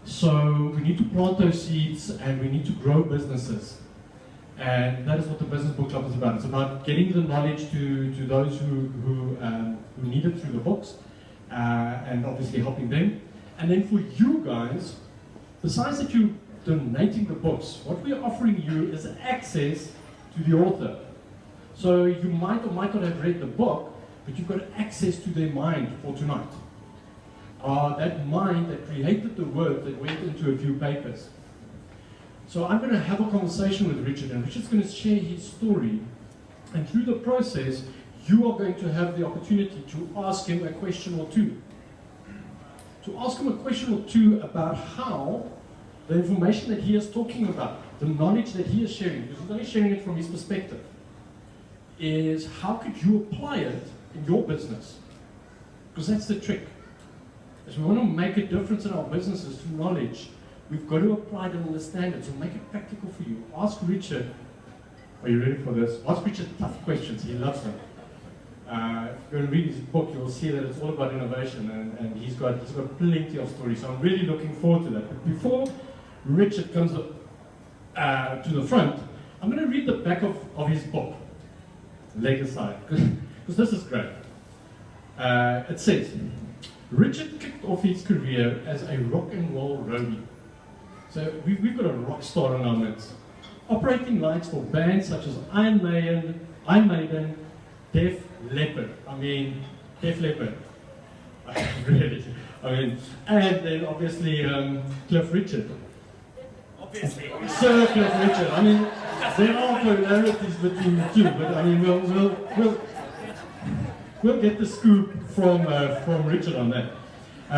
So we need to plant those seeds and we need to grow businesses. And that is what the Business Book Club is about. It's about getting the knowledge to those who need it through the books, and obviously helping them. And then for you guys, besides that you're donating the books, what we are offering you is access to the author. So you might or might not have read the book, but you've got access to their mind for tonight. That mind that created the word that went into a few papers. So I'm going to have a conversation with Richard, and Richard's going to share his story. And through the process, you are going to have the opportunity to ask him a question or two. To ask him a question or two about how the information that he is talking about, the knowledge that he is sharing, because he's only sharing it from his perspective, is how could you apply it in your business? Because that's the trick. As we want to make a difference in our businesses through knowledge, we've got to apply it and understand it. So make it practical for you. Ask Richard, are you ready for this? Ask Richard tough questions. He loves them. If you go and read his book, you'll see that it's all about innovation, and he's got plenty of stories. So I'm really looking forward to that. But before Richard comes to the front, I'm going to read the back of his book, leg aside, because this is great. It says, Richard kicked off his career as a rock and roll roadie. So we've got a rock star in our midst. Operating lights for bands such as Iron Maiden, Def Leppard. Def Leppard. Really. And then obviously Cliff Richard. Obviously. Sir Cliff Richard. There are polarities between the two, but we'll get the scoop from Richard on that.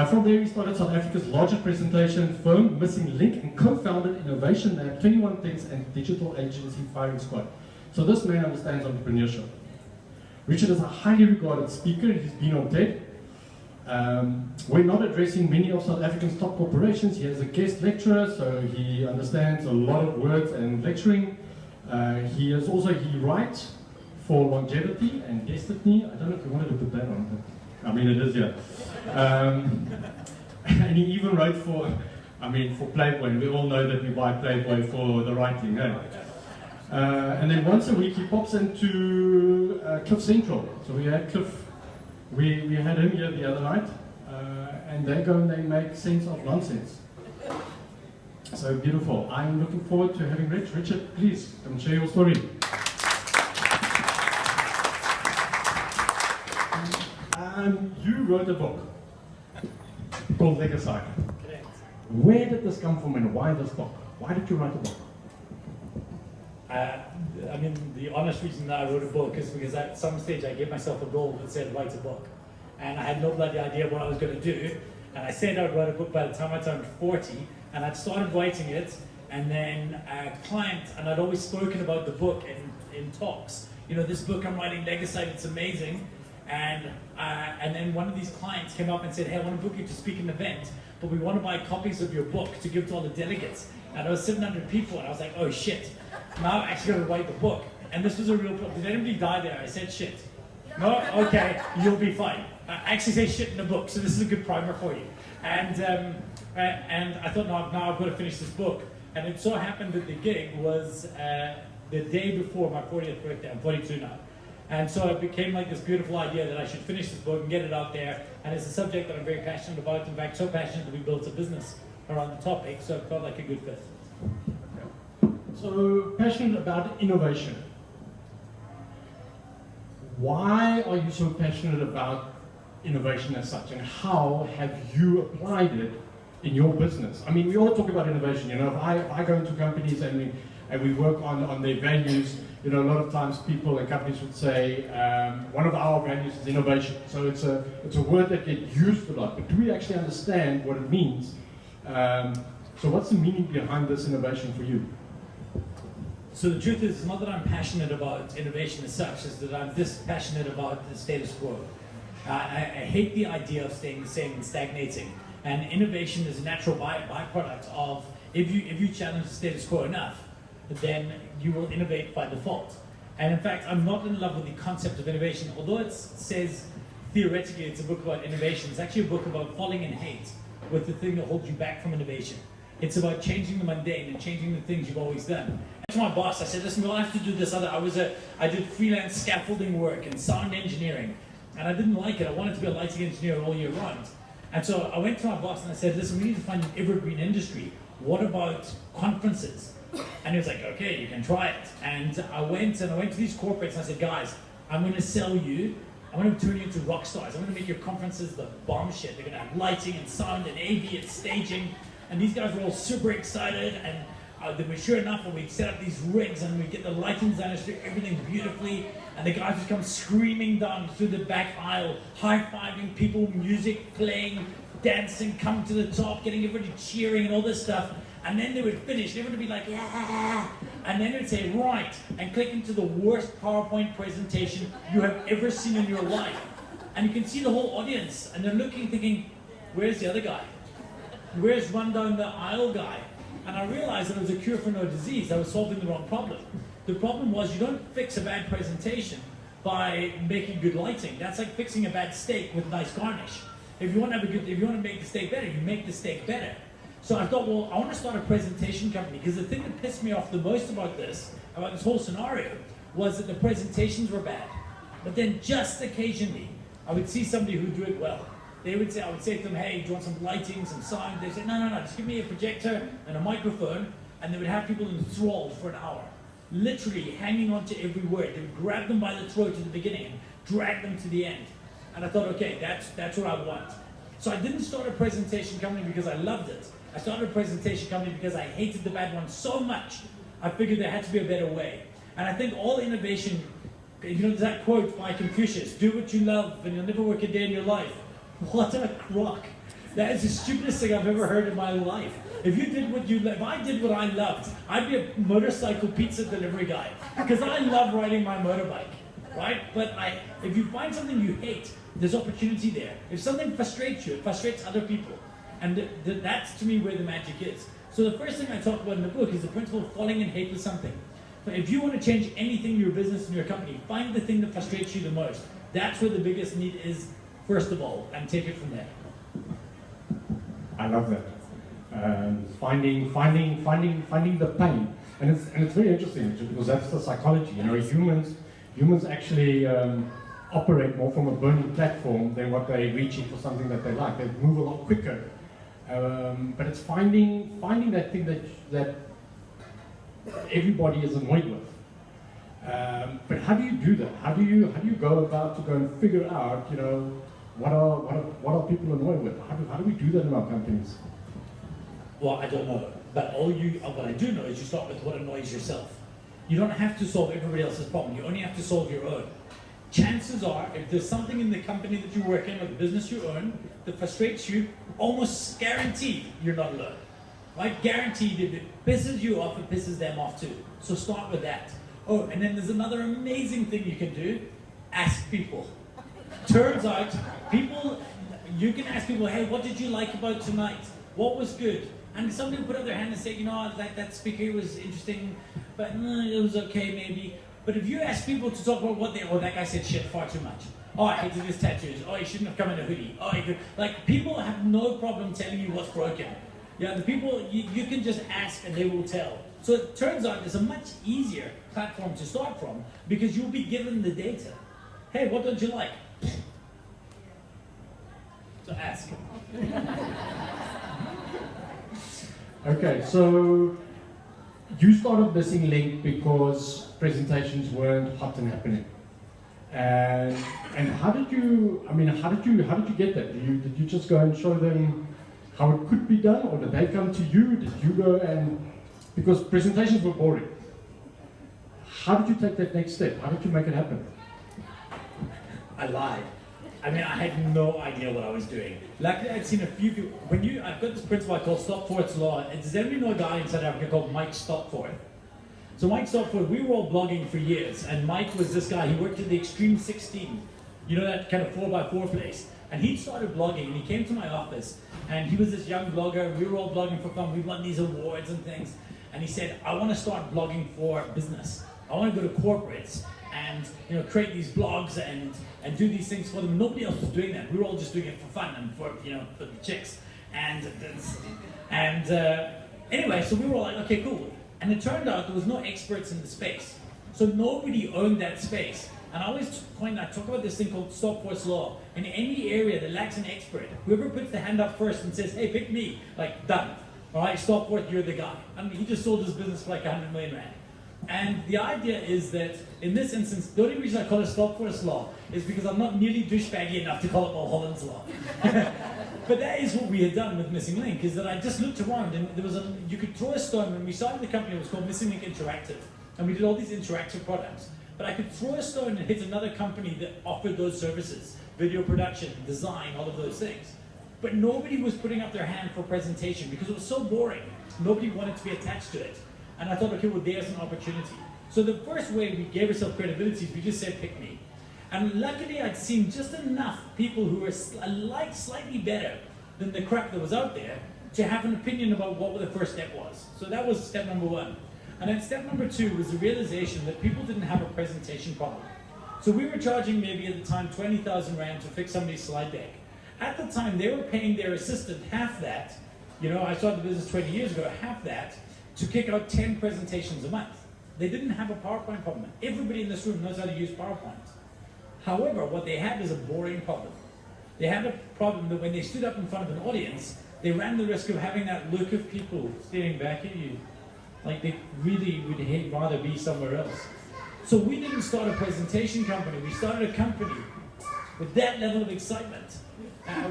From there, he started South Africa's largest presentation firm, Missing Link, and co-founded Innovation Lab, 21 Things, and digital agency Firing Squad. So this man understands entrepreneurship. Richard is a highly regarded speaker. He's been on TED. We're not addressing many of South Africa's top corporations. He is a guest lecturer, so he understands a lot of words and lecturing. He writes for Longevity and Destiny. I don't know if you wanted to put that on, but it is, yeah. And he even wrote for Playboy, and we all know that we buy Playboy for the writing, eh? And then once a week he pops into Cliff Central. So we had Cliff, we had him here the other night, and they go and they make sense of nonsense. So beautiful. I'm looking forward to having Rich. Richard, please come share your story. You wrote a book called Leg Aside. Correct. Where did this come from and why this book? Why did you write a book? The honest reason that I wrote a book is because at some stage I gave myself a goal that said write a book. And I had no bloody idea what I was going to do. And I said I'd write a book by the time I turned 40. And I'd started writing it. And then a client, and I'd always spoken about the book in talks. This book I'm writing, Leg Aside, it's amazing. And then one of these clients came up and said, hey, I want to book you to speak an event, but we want to buy copies of your book to give to all the delegates. And there was 700 people, and I was like, oh shit, now I'm actually going to write the book. And this was a real problem. Did anybody die there? I said shit. No? Okay, you'll be fine. I actually say shit in the book, so this is a good primer for you. And I thought, now I've got to finish this book. And it so happened that the gig was the day before my 40th birthday. I'm 42 now. And so it became like this beautiful idea that I should finish this book and get it out there. And it's a subject that I'm very passionate about. In fact, so passionate that we built a business around the topic, so it felt like a good fit. So, passionate about innovation. Why are you so passionate about innovation as such, and how have you applied it in your business? We all talk about innovation. If I go into companies and we work on their values, a lot of times people and companies would say, one of our values is innovation. So it's a word that gets used a lot, but do we actually understand what it means? So what's the meaning behind this innovation for you? So the truth is, it's not that I'm passionate about innovation as such, it's that I'm this passionate about the status quo. I hate the idea of staying the same and stagnating. And innovation is a natural byproduct of, if you challenge the status quo enough, then you will innovate by default. And in fact, I'm not in love with the concept of innovation. Although it says theoretically it's a book about innovation, it's actually a book about falling in hate with the thing that holds you back from innovation. It's about changing the mundane and changing the things you've always done. To my boss, I said, listen, we'll have to do this other. I did freelance scaffolding work and sound engineering, and I didn't like it. I wanted to be a lighting engineer all year round. And so I went to my boss and I said, listen, we need to find an evergreen industry. What about conferences? And he was like, okay, you can try it. And I went to these corporates and I said, guys, I'm going to sell you. I'm going to turn you into rock stars. I'm going to make your conferences the bomb shit. They're going to have lighting and sound and AV and staging. And these guys were all super excited, and they were sure enough, and we'd set up these rigs, and we'd get the lighting designers to do everything beautifully, and the guys would come screaming down through the back aisle, high-fiving people, music playing, dancing, coming to the top, getting everybody cheering and all this stuff. And then they would finish, and everybody would be like, yeah, and then they'd say, right, and click into the worst PowerPoint presentation you have ever seen in your life. And you can see the whole audience, and they're looking, thinking, where's the other guy? Where's run down the aisle guy? And I realized that it was a cure for no disease. I was solving the wrong problem. The problem was you don't fix a bad presentation by making good lighting. That's like fixing a bad steak with nice garnish. If you want to make the steak better, you make the steak better. So I thought, well, I want to start a presentation company, because the thing that pissed me off the most about this whole scenario, was that the presentations were bad. But then just occasionally, I would see somebody who would do it well. I would say to them, hey, do you want some lighting, some sound? They'd say, no, just give me a projector and a microphone, and they would have people enthralled for an hour, literally hanging on to every word. They would grab them by the throat at the beginning and drag them to the end. And I thought, okay, that's what I want. So I didn't start a presentation company because I loved it. I started a presentation company because I hated the bad one so much, I figured there had to be a better way. And I think all innovation, there's that quote by Confucius, do what you love and you'll never work a day in your life. What a crock. That is the stupidest thing I've ever heard in my life. If I did what I loved, I'd be a motorcycle pizza delivery guy. Because I love riding my motorbike, right? But if you find something you hate, there's opportunity there. If something frustrates you, it frustrates other people. And that's, to me, where the magic is. So the first thing I talk about in the book is the principle of falling in hate with something. But if you want to change anything in your business and your company, find the thing that frustrates you the most. That's where the biggest need is, first of all, and take it from there. I love that. Finding the pain, and it's very interesting because that's the psychology. Humans actually operate more from a burning platform than what they're reaching for something that they like. They move a lot quicker, but it's finding that thing that everybody is annoyed with. But how do you do that? How do you go about to go and figure out, what are people annoyed with? How do we do that in our companies? Well, I don't know. But what I do know is you start with what annoys yourself. You don't have to solve everybody else's problem. You only have to solve your own. Chances are, if there's something in the company that you work in or the business you own that frustrates you, almost guaranteed you're not alone. Right? Guaranteed, if it pisses you off, it pisses them off too. So start with that. Oh, and then there's another amazing thing you can do. Ask people. Turns out, you can ask people, hey, what did you like about tonight? What was good? And somebody will put up their hand and say, that speaker was interesting, but it was okay maybe. But if you ask people to talk about that guy said shit far too much. Oh, I hated his tattoos. Oh, he shouldn't have come in a hoodie. Oh, people have no problem telling you what's broken. Yeah, the people, you can just ask and they will tell. So it turns out it's a much easier platform to start from because you'll be given the data. Hey, what don't you like? So ask. Okay, so you started Missing Link because presentations weren't hot and happening. And how did you get that? Did you just go and show them how it could be done, or did they come to you? Did you go because presentations were boring. How did you take that next step? How did you make it happen? I lied. I had no idea what I was doing. Luckily, I'd seen a few people. I've got this principle I call Stopforth's Law. Does anybody know a guy in South Africa called Mike Stopforth? So Mike Stopforth, we were all blogging for years, and Mike was this guy. He worked at the Extreme 16, that kind of 4x4 place. And he started blogging, and he came to my office, and he was this young blogger. We were all blogging for fun. We won these awards and things. And he said, I want to start blogging for business. I want to go to corporates and create these blogs and do these things for them. Nobody else was doing that. We were all just doing it for fun and for the chicks. And anyway, so we were all like, okay, cool. And it turned out there was no experts in the space. So nobody owned that space. And I always talk about this thing called stop force law. In any area that lacks an expert, whoever puts the hand up first and says, hey, pick me, like, done. All right, stop force, you're the guy. I mean, he just sold his business for like 100 million rand. And the idea is that, in this instance, the only reason I call it stop force law is because I'm not nearly douchebaggy enough to call it Mulholland's law. But that is what we had done with Missing Link, is that I just looked around and there was you could throw a stone. When we started the company, it was called Missing Link Interactive. And we did all these interactive products. But I could throw a stone and hit another company that offered those services, video production, design, all of those things. But nobody was putting up their hand for presentation because it was so boring. Nobody wanted to be attached to it. And I thought, okay, well, there's an opportunity. So the first way we gave ourselves credibility is we just said, pick me. And luckily, I'd seen just enough people who were slightly better than the crap that was out there to have an opinion about what the first step was. So that was step number one. And then step number two was the realization that people didn't have a presentation problem. So we were charging maybe at the time 20,000 Rand to fix somebody's slide deck. At the time, they were paying their assistant half that. You know, I started the business 20 years ago, half that, to kick out 10 presentations a month. They didn't have a PowerPoint problem. Everybody in this room knows how to use PowerPoint. However, what they had was a boring problem. They had a problem that when they stood up in front of an audience, they ran the risk of having that look of people staring back at you. Like they really would rather be somewhere else. So we didn't start a presentation company. We started a company with that level of excitement.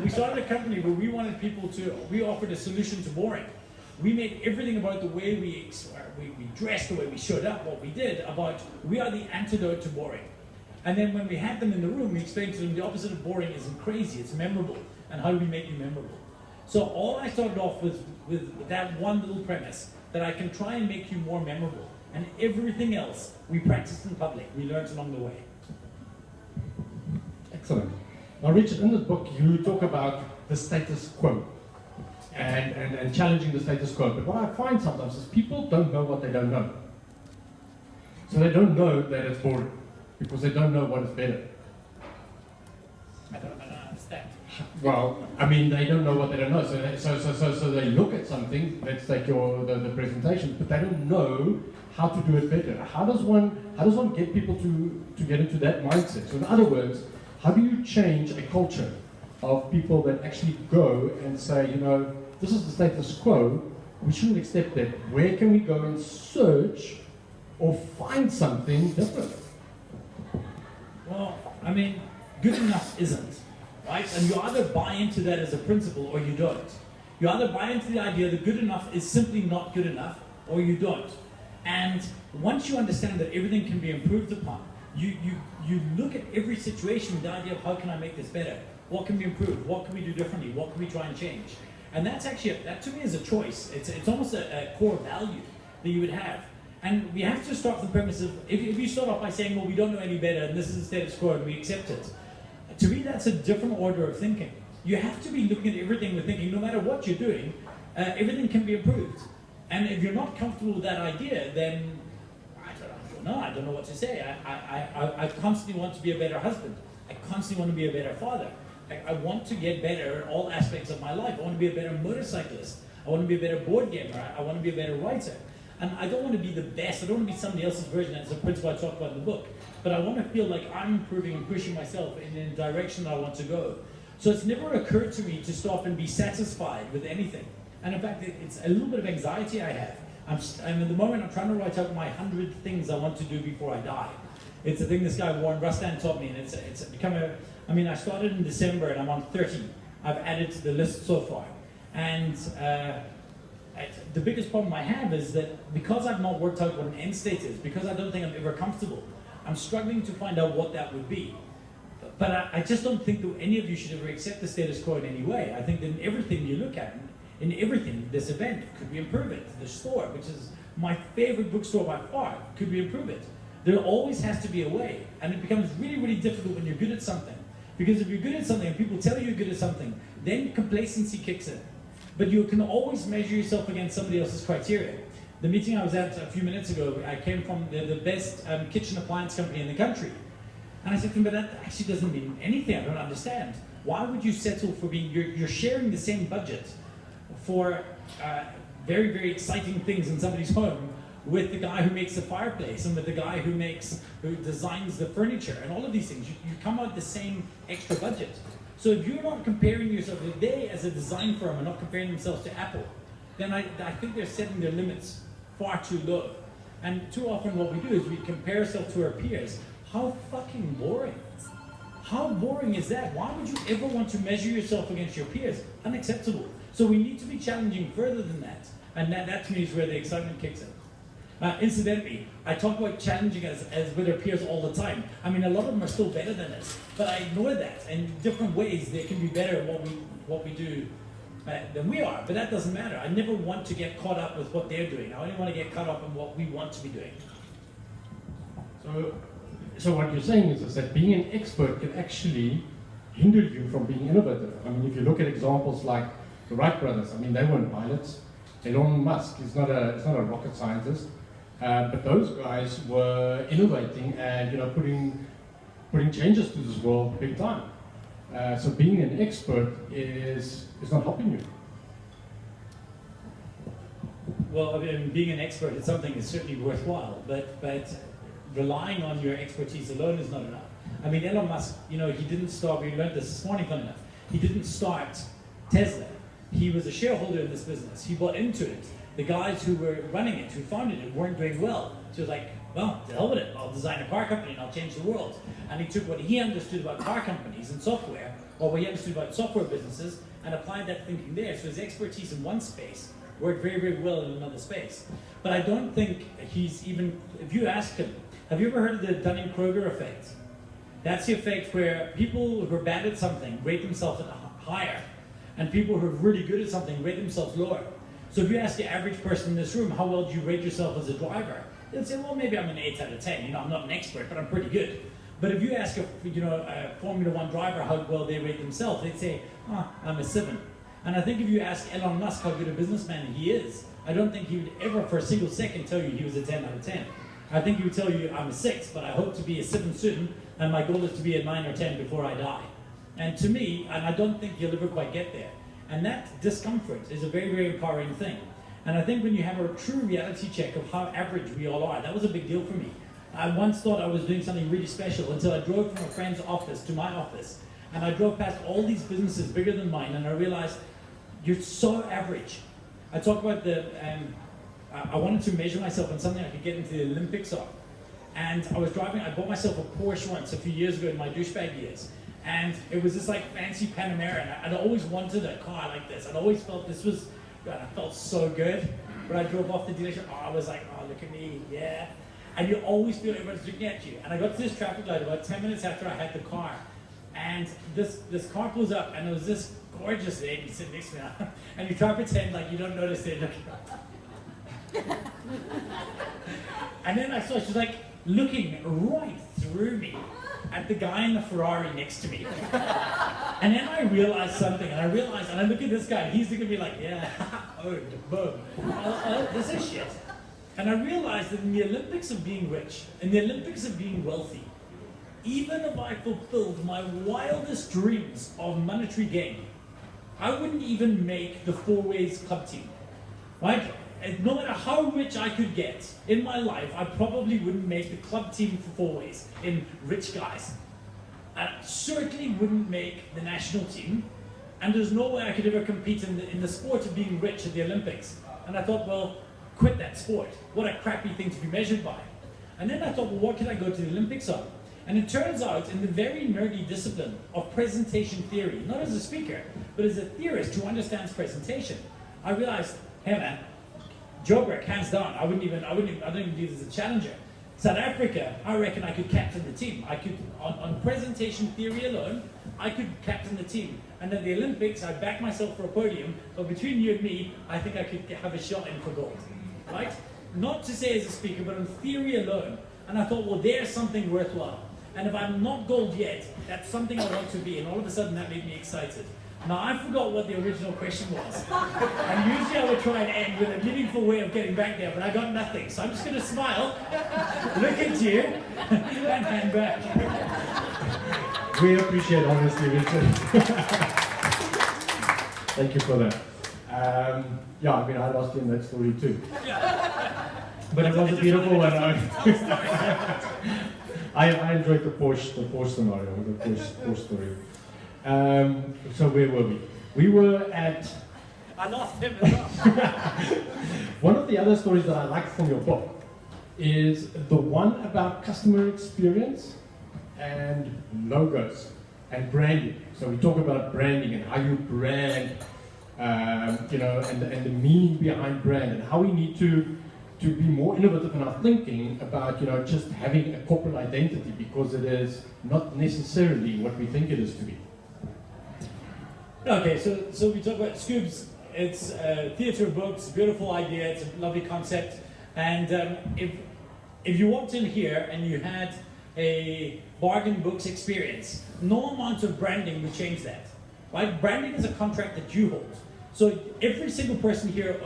We started a company where we wanted people we offered a solution to boring. We made everything about the way we dressed, the way we showed up, what we did, about we are the antidote to boring. And then when we had them in the room, we explained to them the opposite of boring isn't crazy, it's memorable. And how do we make you memorable? So all I started off with that one little premise, that I can try and make you more memorable. And everything else, we practiced in public. We learned along the way. Excellent. Now, Richard, in this book, you talk about the status quo and challenging the status quo. But what I find sometimes is people don't know what they don't know. So they don't know that it's boring because they don't know what is better. I don't understand. Well, I mean, they don't know what they don't know. So they look at something. Let's take the presentation, but they don't know how to do it better. How does one get people to get into that mindset? So in other words, how do you change a culture of people that actually go and say, you know, this is the status quo, we shouldn't accept that. Where can we go and search or find something different? Well, I mean, good enough isn't, right? And you either buy into that as a principle or you don't. You either buy into the idea that good enough is simply not good enough or you don't. And once you understand that everything can be improved upon, you look at every situation with the idea of how can I make this better? What can be improved? What can we do differently? What can we try and change? And that's actually, that to me is a choice. It's almost a core value that you would have. And we have to start from the premise of, if you start off by saying, well, we don't know any better, and this is the status quo, and we accept it. To me, that's a different order of thinking. You have to be looking at everything with thinking, no matter what you're doing, everything can be improved. And if you're not comfortable with that idea, then I don't know what to say. I constantly want to be a better husband. I constantly want to be a better father. I want to get better at all aspects of my life. I want to be a better motorcyclist. I want to be a better board gamer. I want to be a better writer. And I don't want to be the best. I don't want to be somebody else's version. That's a principle I talk about in the book. But I want to feel like I'm improving and pushing myself in the direction I want to go. So it's never occurred to me to stop and be satisfied with anything. And in fact, it's a little bit of anxiety I have. I'm at the moment, I'm trying to write out my 100 things I want to do before I die. It's a thing this guy Warren Rustan taught me, and it's become I started in December and I'm on 30. I've added to the list so far. And the biggest problem I have is that because I've not worked out what an end state is, because I don't think I'm ever comfortable, I'm struggling to find out what that would be. But I just don't think that any of you should ever accept the status quo in any way. I think that in everything you look at, in everything, this event, could we improve it? The store, which is my favorite bookstore by far, could we improve it? There always has to be a way, and it becomes really, really difficult when you're good at something. Because if you're good at something and people tell you you're good at something, then complacency kicks in. But you can always measure yourself against somebody else's criteria. The meeting I was at a few minutes ago, I came from the best kitchen appliance company in the country. And I said to him, but that actually doesn't mean anything, I don't understand. Why would you settle for being, you're sharing the same budget for very, very exciting things in somebody's home with the guy who makes the fireplace and with the guy who designs the furniture and all of these things. You come out the same extra budget. So if you're not comparing yourself, if they as a design firm are not comparing themselves to Apple, then I think they're setting their limits far too low. And too often what we do is we compare ourselves to our peers. How fucking boring. How boring is that? Why would you ever want to measure yourself against your peers? Unacceptable. So we need to be challenging further than that. And that to me is where the excitement kicks in. Incidentally, I talk about challenging us as with our peers all the time. I mean, a lot of them are still better than us, but I ignore that. In different ways, they can be better at what we do than we are. But that doesn't matter. I never want to get caught up with what they're doing. I only want to get caught up in what we want to be doing. So what you're saying is that being an expert can actually hinder you from being innovative. I mean, if you look at examples like the Wright brothers, I mean, they weren't pilots. Elon Musk is not a rocket scientist. But those guys were innovating and putting changes to this world big time. So being an expert is not helping you. Well, I mean, being an expert at something is certainly worthwhile, but relying on your expertise alone is not enough. I mean, Elon Musk, he didn't start. We learned this morning, fun enough. He didn't start Tesla. He was a shareholder in this business. He bought into it. The guys who were running it, who founded it, weren't doing well. So he was like, well, to hell with it. I'll design a car company and I'll change the world. And he took what he understood about car companies and software, or what he understood about software businesses, and applied that thinking there. So his expertise in one space worked very, very well in another space. But I don't think he's even, if you ask him, have you ever heard of the Dunning-Kruger effect? That's the effect where people who are bad at something rate themselves higher, and people who are really good at something rate themselves lower. So if you ask the average person in this room, how well do you rate yourself as a driver? They'll say, well, maybe I'm an 8 out of 10. I'm not an expert, but I'm pretty good. But if you ask a Formula One driver how well they rate themselves, they'd say, I'm a 7. And I think if you ask Elon Musk how good a businessman he is, I don't think he would ever for a single second tell you he was a 10 out of 10. I think he would tell you, I'm a 6, but I hope to be a 7 soon, and my goal is to be a 9 or 10 before I die. And to me, and I don't think you'll ever quite get there. And that discomfort is a very, very empowering thing. And I think when you have a true reality check of how average we all are, that was a big deal for me. I once thought I was doing something really special until I drove from a friend's office to my office. And I drove past all these businesses bigger than mine, and I realized, you're so average. I talk about I wanted to measure myself on something I could get into the Olympics of. And I was driving, I bought myself a Porsche once a few years ago in my douchebag years. And it was this like fancy Panamera, and I'd always wanted a car like this. I'd always felt this was, God, I felt so good. When I drove off the dealership, I was like, oh, look at me, yeah. And you always feel everyone's looking at you. And I got to this traffic light about 10 minutes after I had the car. And this car pulls up, and there was this gorgeous lady sitting next to me. And you try to pretend like you don't notice they're looking up. And then I saw she's like looking right through me at the guy in the Ferrari next to me. And then I realized something, and I look at this guy, and he's looking at me like, yeah, oh, boom. This is shit. And I realized that in the Olympics of being rich, in the Olympics of being wealthy, even if I fulfilled my wildest dreams of monetary gain, I wouldn't even make the four-ways club team, right? No matter how rich I could get in my life, I probably wouldn't make the club team for four-ways in rich guys. I certainly wouldn't make the national team, and there's no way I could ever compete in the sport of being rich at the Olympics. And I thought, well, quit that sport. What a crappy thing to be measured by. And then I thought, well, what can I go to the Olympics on? And it turns out, in the very nerdy discipline of presentation theory, not as a speaker, but as a theorist who understands presentation, I realized, hey man, Joburg, hands down, I don't even do this as a challenger. South Africa, I reckon I could captain the team. I could, on presentation theory alone, I could captain the team. And at the Olympics, I backed myself for a podium, but between you and me, I think I could have a shot in for gold, right? Not to say as a speaker, but on theory alone. And I thought, well, there's something worthwhile. And if I'm not gold yet, that's something I want to be. And all of a sudden, that made me excited. Now, I forgot what the original question was. And usually I would try and end with a meaningful way of getting back there, but I got nothing. So I'm just going to smile, look at you, and hand back. We appreciate honesty, Richard. Thank you for that. Yeah, I mean, I lost you in that story too. But it was a beautiful one. I enjoyed the Porsche scenario, the Porsche story. So where were we? We were at... I lost him as well. One of the other stories that I liked from your book is the one about customer experience and logos and branding. So we talk about branding and how you brand, you know, and the meaning behind brand, and how we need to be more innovative in our thinking about, you know, just having a corporate identity, because it is not necessarily what we think it is to be. Okay, so we talk about Scoobs. It's theatre books, beautiful idea, it's a lovely concept. And if you walked in here and you had a bargain books experience, no amount of branding would change that. Right? Branding is a contract that you hold. So every single person here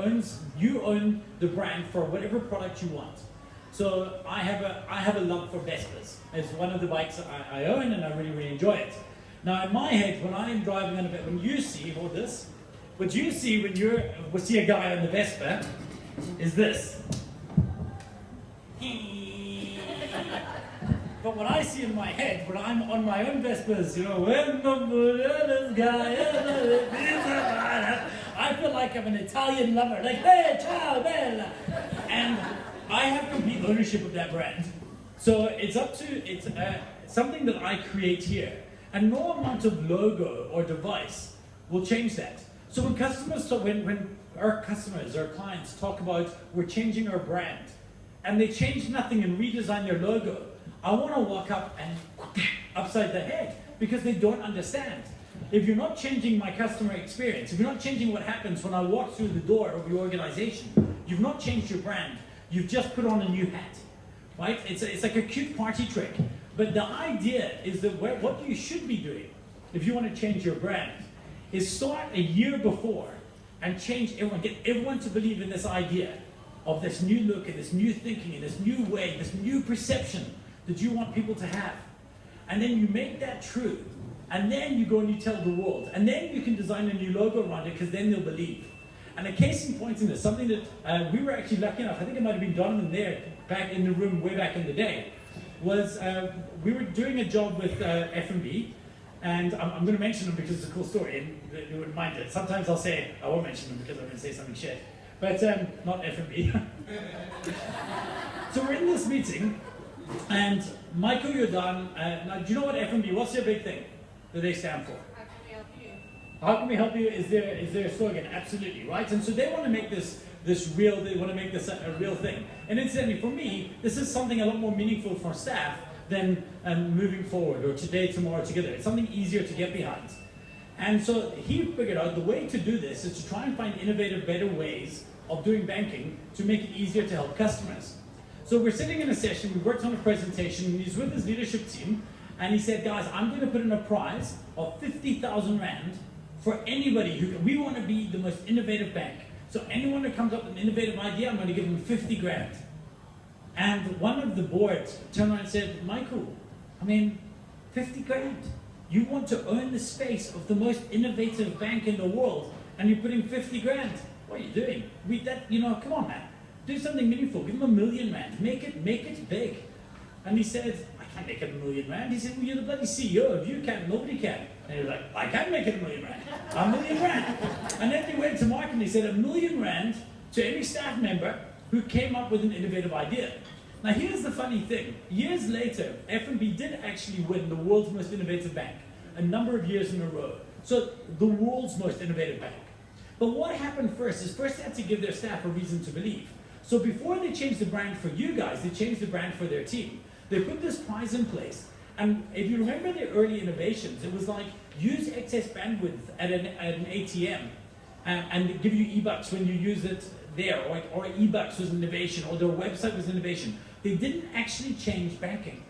you own the brand for whatever product you want. So I have a love for Vespas. It's one of the bikes I own, and I really, really enjoy it. Now in my head, when I am driving on a Vespa, when you see, hold this, what you see when you see a guy on the Vespa is this. But what I see in my head when I'm on my own Vespas, you know, I feel like I'm an Italian lover, like, hey, ciao, bella. And I have complete ownership of that brand. So it's something that I create here. And no amount of logo or device will change that. So when when our customers, our clients talk about we're changing our brand, and they change nothing and redesign their logo, I want to walk up and upside the head, because they don't understand. If you're not changing my customer experience, if you're not changing what happens when I walk through the door of your organization, you've not changed your brand. You've just put on a new hat, right? It's like a cute party trick. But the idea is that what you should be doing, if you want to change your brand, is start a year before and change everyone, get everyone to believe in this idea of this new look and this new thinking and this new way, this new perception that you want people to have. And then you make that true. And then you go and you tell the world. And then you can design a new logo around it, because then they'll believe. And a case in point in this, something that we were actually lucky enough, I think it might have been Donovan there, back in the room way back in the day, was we were doing a job with F&B, and I'm going to mention them because it's a cool story, and you wouldn't mind it. Sometimes I'll say, I won't mention them because I'm going to say something shit. But not F&B. So we're in this meeting, and Michael Jordan, now do you know what F&B, what's their big thing that they stand for? How can we help you? How can we help you is their slogan, absolutely, right? And so they want to make this real, they want to make this a real thing. And incidentally, for me, this is something a lot more meaningful for staff than moving forward, or today, tomorrow, together. It's something easier to get behind. And so he figured out the way to do this is to try and find innovative, better ways of doing banking to make it easier to help customers. So we're sitting in a session, we worked on a presentation, and he's with his leadership team, and he said, guys, I'm going to put in a prize of 50,000 Rand for anybody we want to be the most innovative bank. So anyone who comes up with an innovative idea, I'm going to give them 50 grand. And one of the boards turned around and said, Michael, I mean, 50 grand. You want to own the space of the most innovative bank in the world, and you're putting 50 grand. What are you doing? Come on, man. Do something meaningful. Give them 1 million Rand. Make it big. And he said, I can't make it 1 million Rand. He said, well, you're the bloody CEO. If you can't, nobody can. And he was like, I can make it 1 million Rand. 1 million Rand. And then they went to market and they said 1 million Rand to every staff member who came up with an innovative idea. Now here's the funny thing. Years later, F&B did actually win the world's most innovative bank a number of years in a row. So the world's most innovative bank. But what happened first is they had to give their staff a reason to believe. So before they changed the brand for you guys, they changed the brand for their team. They put this prize in place. And if you remember their early innovations, it was like use excess bandwidth at an ATM and give you e-bucks when you use it there, or e-bucks was innovation, or their website was innovation. They didn't actually change banking.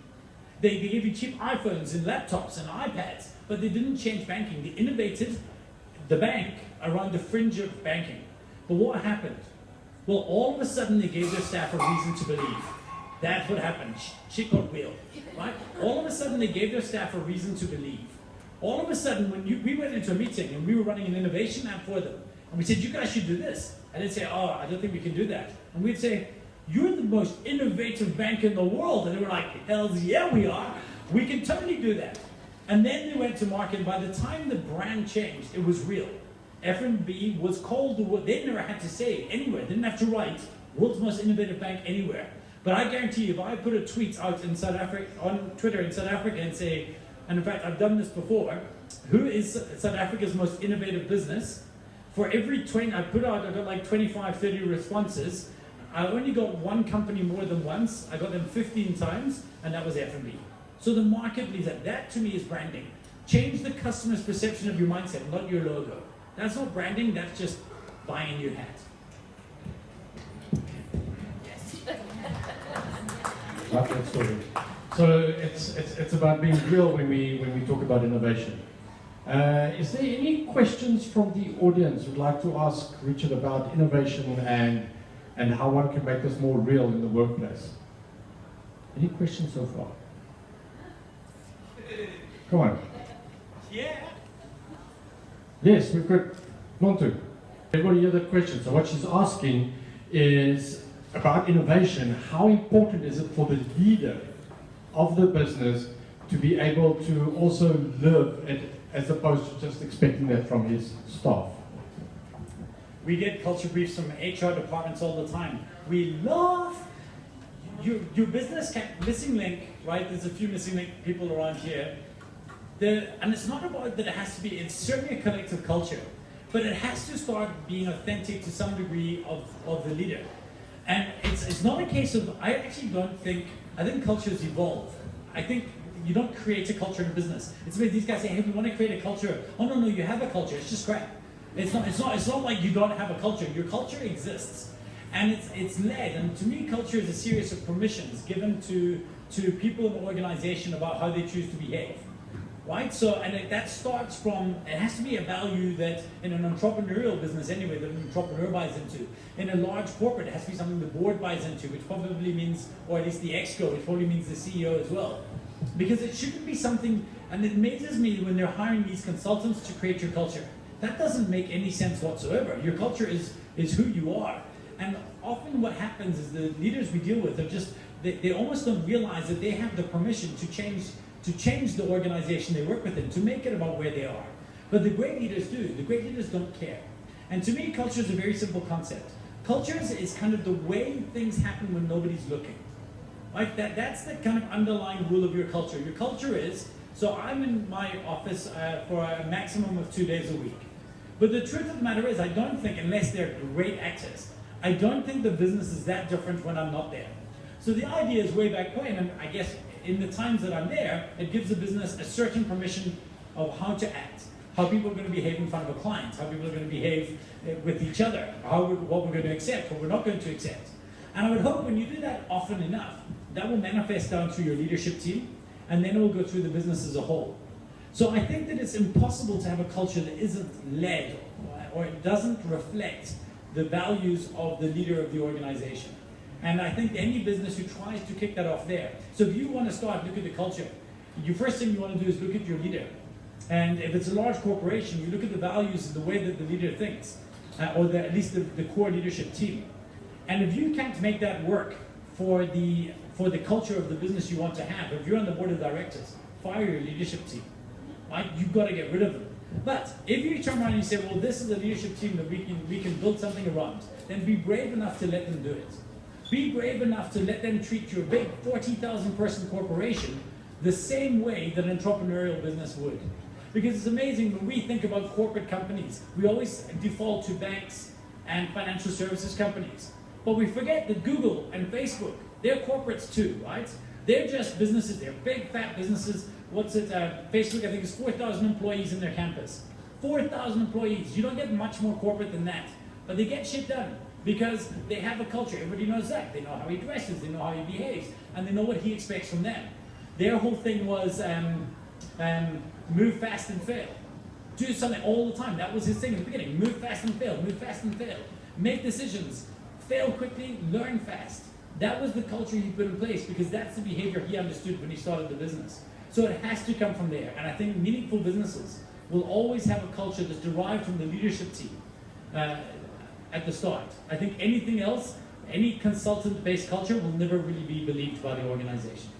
They gave you cheap iPhones and laptops and iPads, but they didn't change banking. They innovated the bank around the fringe of banking. But what happened? Well, all of a sudden they gave their staff a reason to believe. That's what happened. Shit got real, right? All of a sudden they gave their staff a reason to believe. All of a sudden, when we went into a meeting and we were running an innovation app for them, And we said, you guys should do this. And they'd say, oh, I don't think we can do that. And we'd say, you're the most innovative bank in the world. And they were like, hells yeah, we are. We can totally do that. And then they went to market, and by the time the brand changed, it was real. F&B was called the world. They never had to say it anywhere. They didn't have to write world's most innovative bank anywhere. But I guarantee you, if I put a tweet out in South Africa, on Twitter in South Africa and say, and in fact I've done this before, who is South Africa's most innovative business? For every 20 I put out, I got like 25, 30 responses. I only got one company more than once. I got them 15 times, and that was F&B. So the market believes that. That to me is branding. Change the customer's perception of your mindset, not your logo. That's not branding, that's just buying a new hat. Yes. Love that story. So it's about being real when we talk about innovation. Is there any questions from the audience who'd like to ask Richard about innovation and how one can make this more real in the workplace? Any questions so far? Come on. Yeah. Yes, we've got Montu. Everybody hear that question. So what she's asking is about innovation. How important is it for the leader of the business to be able to also live it, as opposed to just expecting that from his staff? We get culture briefs from HR departments all the time. We laugh. Your business missing link, right? There's a few missing link people around here. And it's not about that it has to be, it's certainly a collective culture, but it has to start being authentic to some degree of the leader. And it's not a case of, I actually don't think, I think cultures evolve. I think you don't create a culture in business. It's where these guys say, hey, we want to create a culture. Oh no, you have a culture, it's just crap. It's not like you don't have a culture. Your culture exists. And it's led, and to me culture is a series of permissions given to people in the organization about how they choose to behave. Right? So, and that starts from, it has to be a value that in an entrepreneurial business anyway, that an entrepreneur buys into. In a large corporate, it has to be something the board buys into, which probably means, or at least the exco, which probably means the CEO as well. Because it shouldn't be something, and it amazes me when they're hiring these consultants to create your culture. That doesn't make any sense whatsoever. Your culture is who you are. And often what happens is the leaders we deal with are just, they almost don't realize that they have the permission to change the organization they work within, to make it about where they are. But the great leaders do. The great leaders don't care. And to me, culture is a very simple concept. Culture is kind of the way things happen when nobody's looking. Like that's the kind of underlying rule of your culture. Your culture is, so I'm in my office for a maximum of 2 days a week. But the truth of the matter is, I don't think, unless they're great actors, I don't think the business is that different when I'm not there. So the idea is way back when, and I guess in the times that I'm there, it gives the business a certain permission of how to act, how people are going to behave in front of a client, how people are going to behave with each other, what we're going to accept, what we're not going to accept. And I would hope when you do that often enough, that will manifest down through your leadership team, and then it will go through the business as a whole. So I think that it's impossible to have a culture that isn't led or it doesn't reflect the values of the leader of the organization. And I think any business who tries to kick that off there. So if you want to start, look at the culture. Your first thing you want to do is look at your leader. And if it's a large corporation, you look at the values and the way that the leader thinks, or at least the core leadership team. And if you can't make that work for the culture of the business you want to have, if you're on the board of directors, fire your leadership team. Right? You've got to get rid of them. But if you turn around and you say, well, this is a leadership team that we can build something around, then be brave enough to let them do it. Be brave enough to let them treat your big 40,000 person corporation the same way that an entrepreneurial business would. Because it's amazing when we think about corporate companies, we always default to banks and financial services companies. But we forget that Google and Facebook, they're corporates too, right? They're just businesses, they're big fat businesses. What's it, Facebook I think is 4,000 employees in their campus. 4,000 employees, you don't get much more corporate than that. But they get shit done. Because they have a culture. Everybody knows that. They know how he dresses, they know how he behaves, and they know what he expects from them. Their whole thing was move fast and fail. Do something all the time. That was his thing in the beginning. Move fast and fail, move fast and fail. Make decisions, fail quickly, learn fast. That was the culture he put in place because that's the behavior he understood when he started the business. So it has to come from there. And I think meaningful businesses will always have a culture that's derived from the leadership team. at the start. I think anything else, any consultant-based culture will never really be believed by the organization.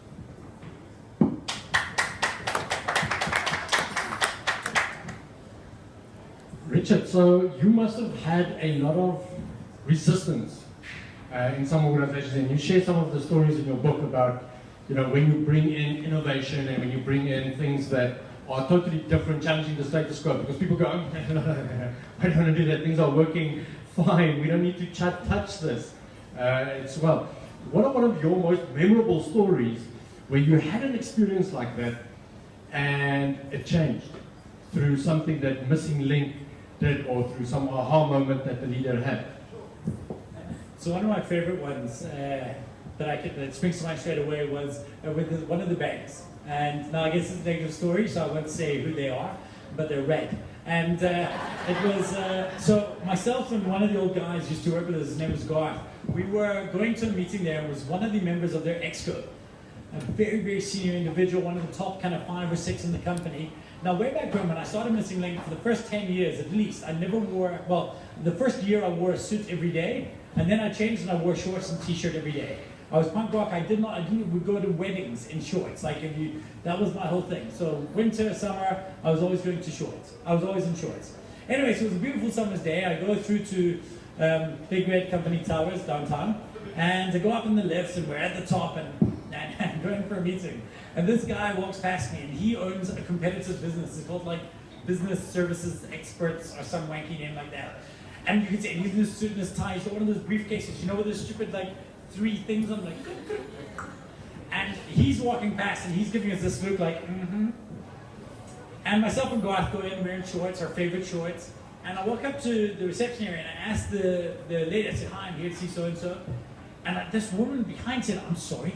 Richard, so you must have had a lot of resistance in some organizations, and you share some of the stories in your book about, you know, when you bring in innovation and when you bring in things that are totally different, challenging the status quo, because people go, oh, no, I don't want to do that, things are working fine, we don't need to touch this. Well, what are one of your most memorable stories where you had an experience like that and it changed through something that Missing Link did, or through some aha moment that the leader had? So one of my favorite ones that springs to mind straight away was with one of the banks. And now I guess it's a negative story, so I won't say who they are, but they're red. And it was, so myself and one of the old guys used to work with us, his name was Garth. We were going to a meeting there, and was one of the members of their exco. A very, very senior individual, one of the top kind of 5 or 6 in the company. Now, way back when I started Missing Link, for the first 10 years at least, I never wore, well, the first year I wore a suit every day, and then I changed and I wore shorts and t-shirt every day. I was punk rock, I would go to weddings in shorts, like that was my whole thing. So winter, summer, I was always going to shorts. I was always in shorts. Anyway, so it was a beautiful summer's day. I go through to Big Red Company Towers downtown, and I go up in the lifts, and we're at the top, and going for a meeting. And this guy walks past me, and he owns a competitive business. It's called like Business Services Experts or some wanky name like that. And you can see he's in his suit and his tie. He's got one of those briefcases, you know, with those stupid like 3 things on, like. And he's walking past, and he's giving us this look like, mm-hmm. And myself and Garth go in wearing shorts, our favorite shorts. And I walk up to the reception area, and I ask the lady, I said, hi, I'm here to see so and so. And this woman behind said, I'm sorry.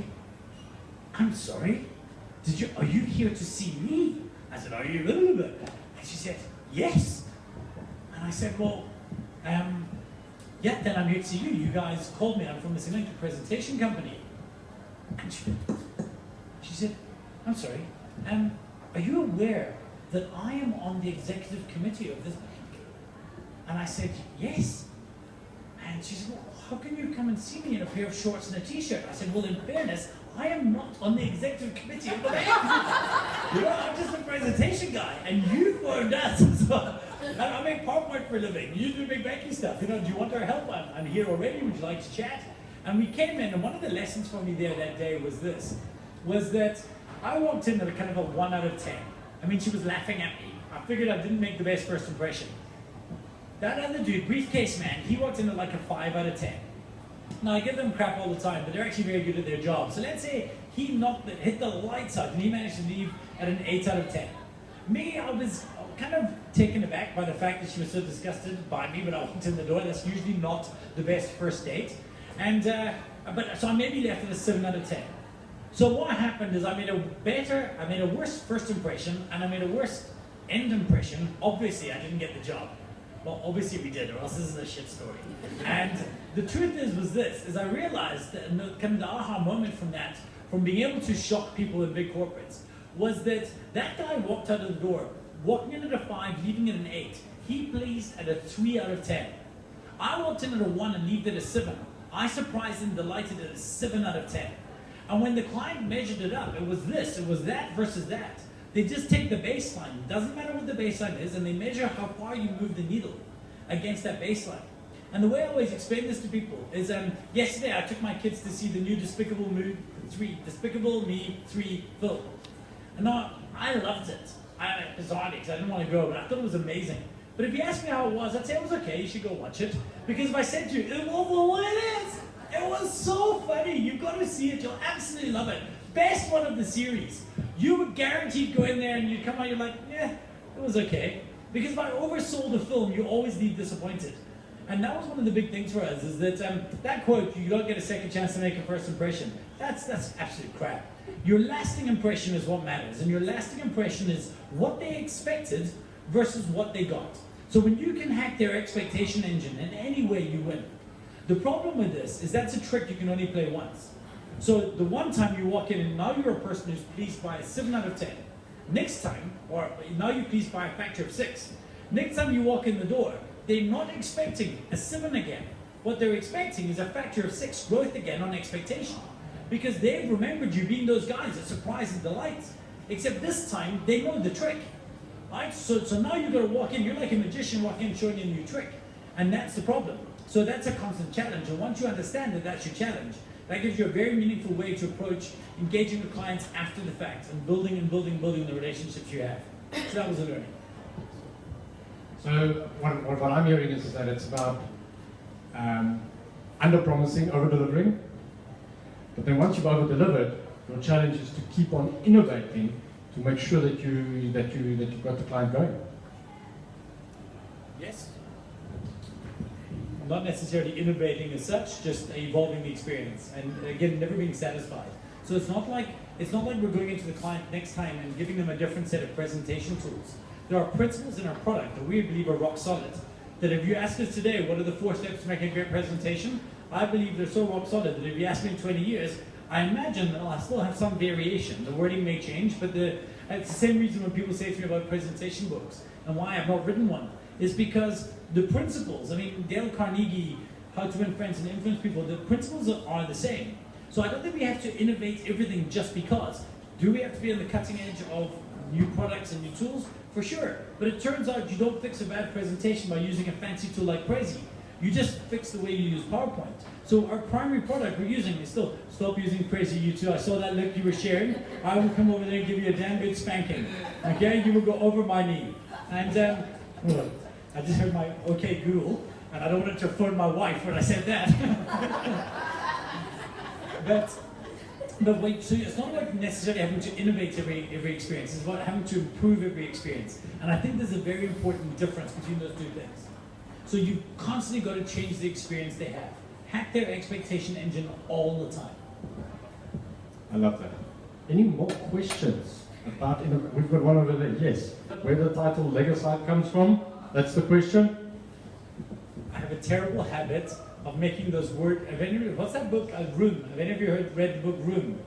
Are you here to see me? I said, are you? And she said, yes. And I said, well, yeah, then I'm here to see you. You guys called me. I'm from this Missing Link presentation company. And she said, I'm sorry, are you aware that I am on the executive committee of this bank? And I said, yes. And she said, well, how can you come and see me in a pair of shorts and a t-shirt? I said, well, in fairness, I am not on the executive committee of the bank. You know, I'm just a presentation guy, and you phoned us. So, I make PowerPoint for a living. You do big banking stuff. You know, do you want our help? I'm here already. Would you like to chat? And we came in, and one of the lessons for me there that day was that I walked in at a kind of a 1 out of 10. I mean, she was laughing at me. I figured I didn't make the best first impression. That other dude, briefcase man, he walked in at like a 5 out of 10. Now, I give them crap all the time, but they're actually very good at their job. So let's say he hit the lights out, and he managed to leave at an 8 out of 10. Me, I was kind of taken aback by the fact that she was so disgusted by me when I walked in the door. That's usually not the best first date. And so I maybe left at a 7 out of 10. So what happened is I made a worse first impression, and I made a worse end impression. Obviously, I didn't get the job. Well, obviously we did, or else this is a shit story. And the truth is I realized that kind of the aha moment from being able to shock people in big corporates, was that guy walked out of the door, walking in at a 5, leaving at an 8. He placed at a 3 out of 10. I walked in at a 1 and left at a 7. I surprised and delighted at a 7 out of 10. And when the client measured it up, it was that versus that. They just take the baseline. It doesn't matter what the baseline is, and they measure how far you move the needle against that baseline. And the way I always explain this to people is, yesterday I took my kids to see the new Despicable Me 3 film. And now, I loved it. Bizarrely, because I didn't want to go, but I thought it was amazing. But if you ask me how it was, I'd say it was okay, you should go watch it. Because if I said to you, it was what it is, it was so funny, you've got to see it, you'll absolutely love it. Best one of the series. You would guaranteed go in there and you'd come out, you're like, yeah, it was okay. Because if I oversold a film, you always leave disappointed. And that was one of the big things for us, is that that quote, you don't get a second chance to make a first impression, that's absolute crap. Your lasting impression is what matters, and your lasting impression is what they expected versus what they got. So when you can hack their expectation engine in any way, you win. The problem with this is that's a trick you can only play once. So the one time you walk in and now you're a person who's pleased by a 7 out of 10. Next time, or now you're pleased by a factor of 6. Next time you walk in the door, they're not expecting a 7 again. What they're expecting is a factor of 6 growth again on expectation. Because they've remembered you being those guys that surprise and delight. Except this time, they know the trick. Right? So now you've got to walk in, you're like a magician walking in showing you a new trick. And that's the problem. So that's a constant challenge. And once you understand that that's your challenge, that gives you a very meaningful way to approach engaging with clients after the fact and building the relationships you have. So that was a learning. So what I'm hearing is that it's about under-promising, over-delivering. But then once you've over-delivered, your challenge is to keep on innovating to make sure that you've got the client going. Yes. Not necessarily innovating as such, just evolving the experience, and again, never being satisfied. So it's not like we're going into the client next time and giving them a different set of presentation tools. There are principles in our product that we believe are rock solid. That if you ask us today, what are the 4 steps to make a great presentation? I believe they're so rock solid that if you ask me in 20 years, I imagine I'll still have some variation. The wording may change, but it's the same reason when people say to me about presentation books and why I've not written one, is because the principles, I mean, Dale Carnegie, How to Win Friends and Influence People, the principles are the same. So I don't think we have to innovate everything just because. Do we have to be on the cutting edge of new products and new tools? For sure. But it turns out you don't fix a bad presentation by using a fancy tool like Prezi. You just fix the way you use PowerPoint. So our primary product we're using is still, stop using Prezi, you two. I saw that look you were sharing. I will come over there and give you a damn good spanking. Okay? You will go over my knee. And I just heard my okay Google, and I don't want it to phone my wife when I said that. But wait, so it's not about necessarily having to innovate every experience, it's about having to improve every experience. And I think there's a very important difference between those two things. So you constantly got to change the experience they have. Hack their expectation engine all the time. I love that. Any more questions about innovation? We've got one over there, yes. Where the title Legosite comes from, that's the question. I have a terrible habit of making those words. What's that book? Room. Have any of you read the book Room?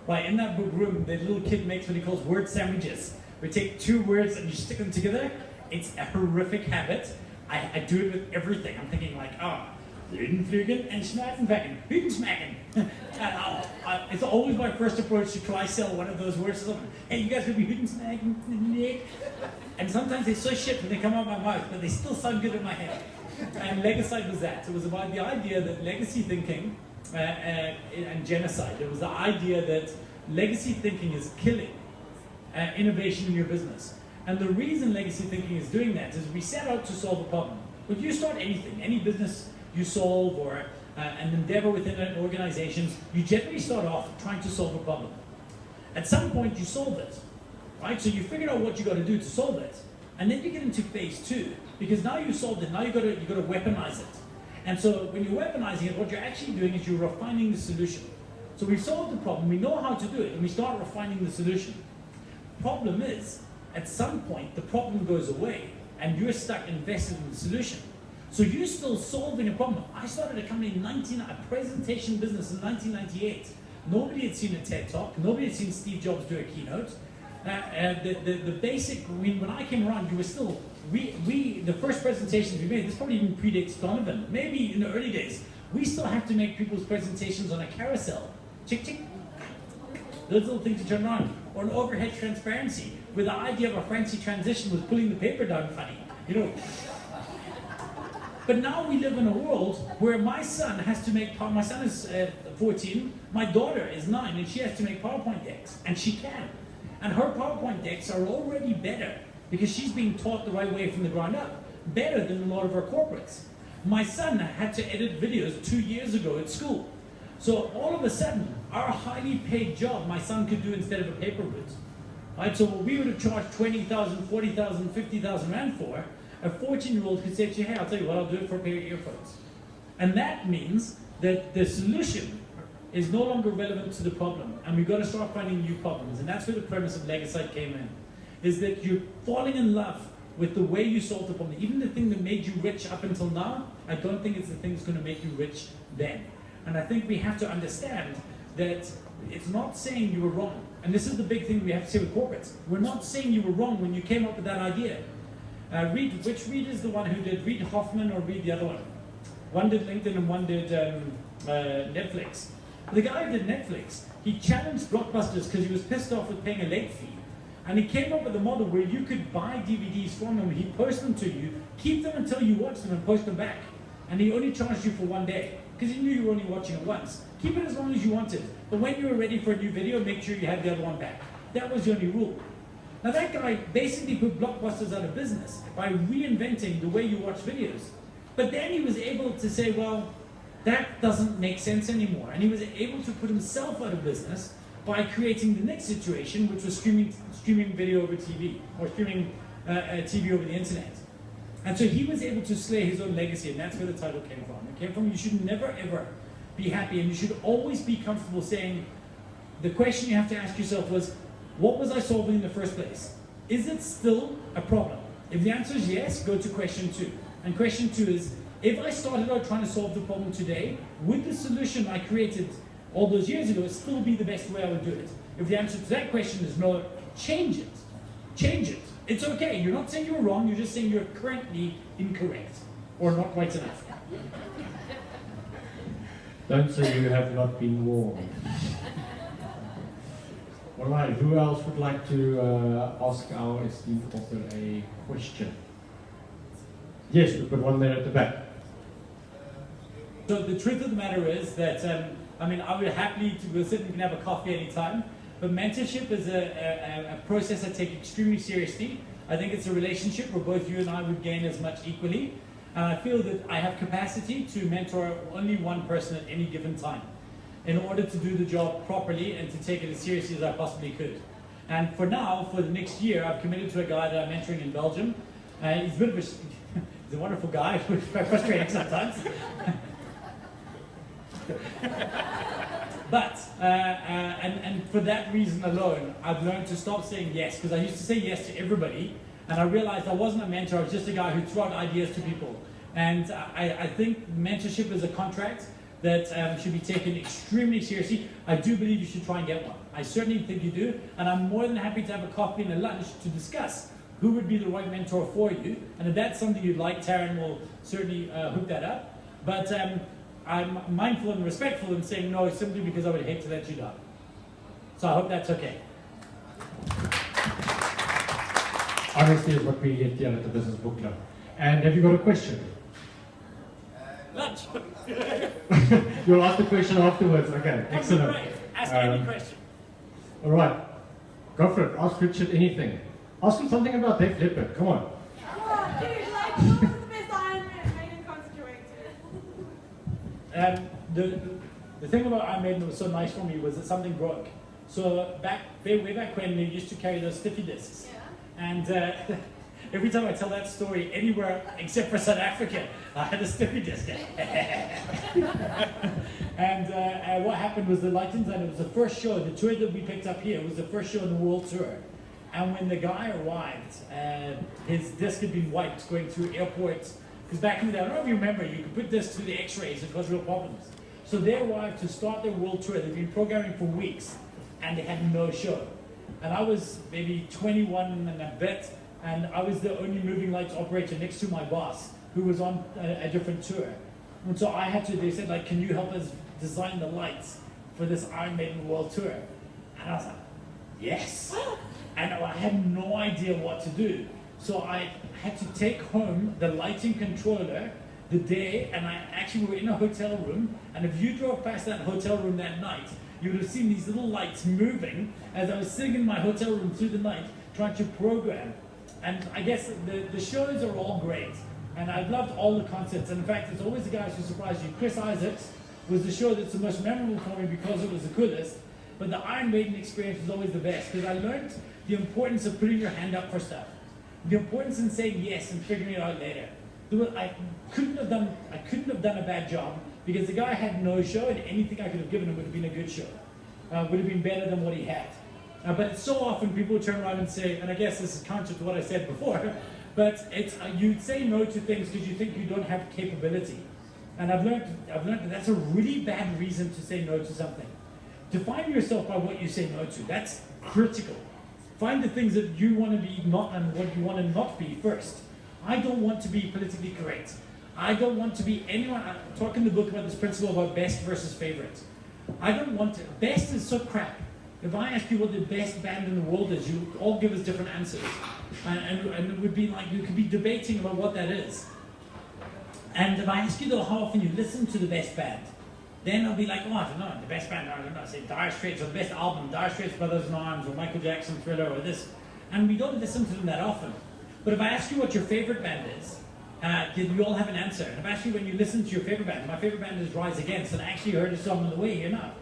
Right, in that book Room, the little kid makes what he calls word sandwiches. We take 2 words and you stick them together. It's a horrific habit. I do it with everything. I'm thinking like, Fliegen and Schmattenwagen, Hütensmacken. It's always my first approach to try sell one of those words to someone. Hey, you guys will be Hütensmacken. And sometimes they're so shit when they come out of my mouth, but they still sound good in my head. And Legosite was that. It was about the idea that legacy thinking and genocide. It was the idea that legacy thinking is killing innovation in your business. And the reason legacy thinking is doing that is we set out to solve a problem. When you start anything, any business you solve or an endeavor within an organization, you generally start off trying to solve a problem. At some point you solve it, right? So you figure out what you got to do to solve it. And then you get into phase 2, because now you solved it, now you got to weaponize it. And so when you're weaponizing it, what you're actually doing is you're refining the solution. So we've solved the problem, we know how to do it, and we start refining the solution. Problem is, at some point, the problem goes away, and you're stuck invested in the solution. So you're still solving a problem. I started a company a presentation business in 1998. Nobody had seen a TED Talk, nobody had seen Steve Jobs do a keynote. The basic, when I came around, you were still, the first presentations we made, this probably even predates Donovan, maybe in the early days, we still have to make people's presentations on a carousel. Chick, chick. Those little things to turn around. Or an overhead transparency, where the idea of a fancy transition was pulling the paper down funny, you know. But now we live in a world where my son has to make, my son is 14, my daughter is 9, and she has to make PowerPoint decks, and she can. And her PowerPoint decks are already better, because she's being taught the right way from the ground up, better than a lot of our corporates. My son had to edit videos 2 years ago at school. So all of a sudden, our highly paid job my son could do instead of a paper route. Right, so what we would have charged 20,000, 40,000, 50,000 Rand for, a 14-year-old could say to you, hey, I'll tell you what, I'll do it for a pair of earphones. And that means that the solution is no longer relevant to the problem, and we've got to start finding new problems. And that's where the premise of Legosite came in, is that you're falling in love with the way you solved the problem. Even the thing that made you rich up until now, I don't think it's the thing that's going to make you rich then. And I think we have to understand that it's not saying you were wrong. And this is the big thing we have to say with corporates. We're not saying you were wrong when you came up with that idea. Reed is the one who did Reed Hoffman or Reed the other one? One did LinkedIn and one did Netflix. The guy who did Netflix, he challenged Blockbusters because he was pissed off with paying a late fee. And he came up with a model where you could buy DVDs from him, he'd post them to you, keep them until you watch them and post them back. And he only charged you for one day, because he knew you were only watching it once. Keep it as long as you wanted, but when you were ready for a new video, make sure you had the other one back. That was the only rule. Now that guy basically put Blockbusters out of business by reinventing the way you watch videos. But then he was able to say, well, that doesn't make sense anymore. And he was able to put himself out of business by creating the next situation, which was streaming video over TV, or streaming TV over the internet. And so he was able to slay his own legacy, and that's where the title came from. It came from, you should never ever be happy, and you should always be comfortable saying, the question you have to ask yourself was, what was I solving in the first place? Is it still a problem? If the answer is yes, go to question 2. And question 2 is, if I started out trying to solve the problem today, would the solution I created all those years ago still be the best way I would do it? If the answer to that question is no, change it. Change it. It's okay. You're not saying you're wrong, you're just saying you're currently incorrect, or not quite enough. Don't say you have not been warned. All right, who else would like to ask our esteemed author a question? Yes, we've got one there at the back. So the truth of the matter is that, I mean, I would happily we'll sit and we can have a coffee anytime, but mentorship is a process I take extremely seriously. I think it's a relationship where both you and I would gain as much equally. And I feel that I have capacity to mentor only one person at any given time in order to do the job properly and to take it as seriously as I possibly could. And for now, for the next year, I've committed to a guy that I'm mentoring in Belgium. He's a bit of he's a wonderful guy, which is quite frustrating sometimes. But, and for that reason alone, I've learned to stop saying yes, because I used to say yes to everybody, and I realized I wasn't a mentor, I was just a guy who threw out ideas to people. And I think mentorship is a contract that should be taken extremely seriously. I do believe you should try and get one. I certainly think you do, and I'm more than happy to have a coffee and a lunch to discuss who would be the right mentor for you. And if that's something you'd like, Taryn will certainly hook that up. But I'm mindful and respectful in saying no simply because I would hate to let you down. So I hope that's okay. Honesty is what we get here at the Business Book Club. And have you got a question? Lunch. You'll ask the question afterwards. Okay, excellent. Ask any question. All right, go for it. Ask Richard anything. Ask him something about Def Leppard. Come on. Oh, dude, like, what was the best Iron Maiden concert you went to? The thing about Iron Maiden that was so nice for me was that something broke. So way back when they used to carry those stiffy discs. Yeah. And every time I tell that story anywhere except for South Africa, I had a stiffy disc. And what happened was the Liechtenstein, it was the first show, the tour that we picked up here was the first show in the world tour. And when the guy arrived, his disc had been wiped going through airports. Because back in the day, I don't know if you remember, you could put discs through the x-rays, it caused real problems. So they arrived to start their world tour. They'd been programming for weeks, and they had no show. And I was maybe 21 and a bit, and I was the only moving lights operator next to my boss, who was on a different tour. And so I had to, they said, like, can you help us design the lights for this Iron Maiden world tour? And I was like, yes. And I had no idea what to do. So I had to take home the lighting controller the day, and we were in a hotel room, and if you drove past that hotel room that night, you would have seen these little lights moving as I was sitting in my hotel room through the night trying to program. And I guess the shows are all great, and I've loved all the concepts, and in fact, it's always the guys who surprise you. Chris Isaacs was the show that's the most memorable for me because it was the coolest, but the Iron Maiden experience was always the best, because I learned the importance of putting your hand up for stuff, the importance in saying yes and figuring it out later. I couldn't have done a bad job, because the guy had no show, and anything I could have given him would have been a good show, would have been better than what he had. But so often people turn around and say, and I guess this is counter to what I said before, but it's you say no to things because you think you don't have capability. And I've learned that that's a really bad reason to say no to something. Define yourself by what you say no to. That's critical. Find the things that you want to be not and what you want to not be first. I don't want to be politically correct. I don't want to be anyone. I'm talking in the book about this principle about best versus favorite. I don't want to. Best is so crap. If I ask you what the best band in the world is, you all give us different answers. And it would be like you could be debating about what that is. And if I ask you though how often you listen to the best band, then I'll be like, oh, I don't know, the best band, I don't know, say Dire Straits or the best album, Dire Straits, Brothers in Arms, or Michael Jackson, Thriller, or this. And we don't listen to them that often. But if I ask you what your favorite band is, then you all have an answer. And if I ask you when you listen to your favorite band, my favorite band is Rise Against, and I actually heard a song on the way here now.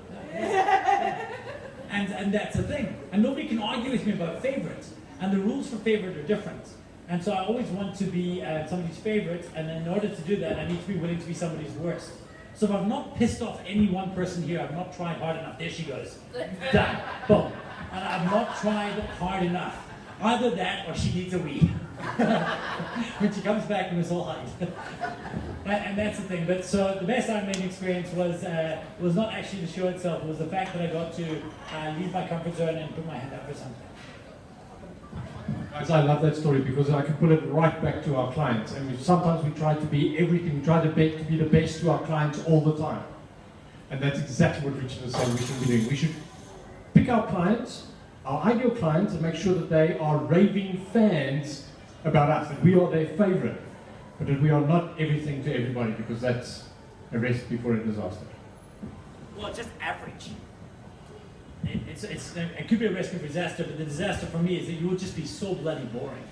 And that's the thing. And nobody can argue with me about favorites. And the rules for favorite are different. And so I always want to be somebody's favorite, and in order to do that, I need to be willing to be somebody's worst. So if I've not pissed off any one person here, I've not tried hard enough. There she goes. Done. Boom. And I've not tried hard enough. Either that or she needs a wee. When she comes back, we must all hide. And that's the thing. But so the best Iron Maiden experience was not actually the show itself. It was the fact that I got to leave my comfort zone and put my hand up for something. Guys, I love that story because I can put it right back to our clients. And sometimes we try to be everything. We try to be the best to our clients all the time. And that's exactly what Richard is saying we should be doing. We should pick our clients, our ideal clients, and make sure that they are raving fans about us, that we are their favorite, but that we are not everything to everybody, because that's a recipe for a disaster. Well, just average. It could be a recipe for disaster, but the disaster for me is that you will just be so bloody boring.